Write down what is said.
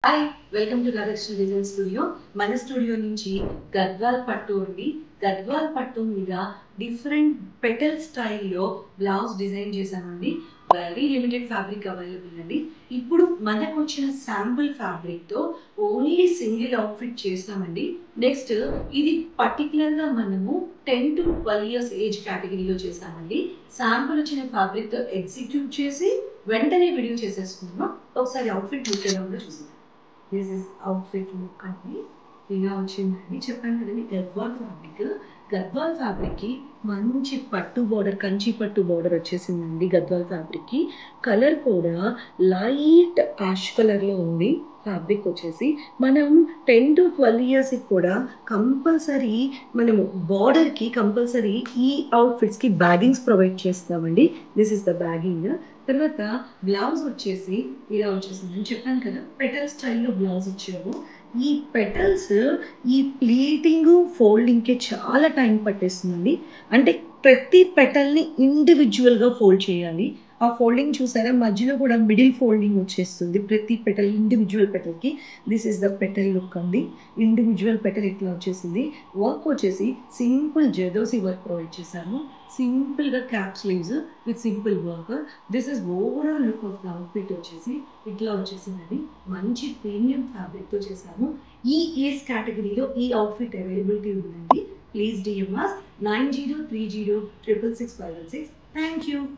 Hi welcome to Radhakrishna design studio. మన studio నుంచి గద్వాల్ పట్టు ఉంది. గద్వాల్ పట్టు మీద డిఫరెంట్ పెటల్ స్టైల్లో బ్లౌజ్ డిజైన్ చేశామండి. వెరీ లిమిటెడ్ ఫ్యాబ్రిక్ అవైలబుల్ అండి. ఇప్పుడు మనకు వచ్చిన శాంపుల్ ఫ్యాబ్రిక్తో ఓన్లీ సింగిల్ అవుట్ఫిట్ చేస్తామండి. నెక్స్ట్ ఇది పర్టికులర్గా మనము 10 to 12 years ఏజ్ కేటగిరీలో చేస్తామండి. శాంపుల్ వచ్చిన ఫ్యాబ్రిక్తో ఎగ్జిక్యూట్ చేసి వెంటనే వీడియో చేసేసుకున్నాం. ఒకసారి అవుట్ఫిట్ లుక్ ఎలా ఉందో చూసాం. దిస్ ఇస్ అవుట్ఫిట్ లుక్ అండి. ఇలా వచ్చిందండి. చెప్పాను కదండి గద్వాల్ ఫ్యాబ్రిక్. గద్వాల్ ఫ్యాబ్రిక్కి మంచి పట్టు బోర్డర్, కంచి పట్టు బోర్డర్ వచ్చేసిందండి. గద్వాల్ ఫ్యాబ్రిక్కి కలర్ కూడా లైట్ యాష్ కలర్లో ఉంది. ఫ్యాబ్రిక్ వచ్చేసి మనం 10 to 12 yearsకి కూడా కంపల్సరీ మనము బార్డర్కి కంపల్సరీ ఈ అవుట్ఫిట్స్కి బ్యాగింగ్స్ ప్రొవైడ్ చేస్తామండి. This is the bagging. తర్వాత బ్లౌజ్ వచ్చేసి ఇలా వచ్చేసింది. నేను చెప్పాను కదా పెటల్ స్టైల్లో బ్లౌజ్ ఇచ్చాము. ఈ పెటల్స్ ఈ ప్లీటింగ్ ఫోల్డింగ్కి చాలా టైం పట్టేస్తుందండి. అంటే ప్రతి పెటల్ని ఇండివిజువల్గా ఫోల్డ్ చేయాలి. ఆ ఫోల్డింగ్ చూసారా, మధ్యలో కూడా మిడిల్ ఫోల్డింగ్ వచ్చేస్తుంది ప్రతి పెటల్, ఇండివిజువల్ పెటల్కి. This is the petal look అండి. ఇండివిజువల్ పెటల్ ఇట్లా వచ్చేసింది. వర్క్ వచ్చేసి సింపుల్ జర్దోసి వర్క్ ప్రొవైడ్ చేశాము. సింపుల్గా cap sleeves with simple work. This is overall look of the outfit వచ్చేసి ఇట్లా వచ్చేసిందండి. మంచి ప్రీమియం ఫ్యాబ్రిక్తో చేశాము. ఈ ఏజ్ కేటగిరీలో ఈ అవుట్ఫిట్ అవైలబిలిటీ ఉందండి. Please DM us 9030666516. Thank you.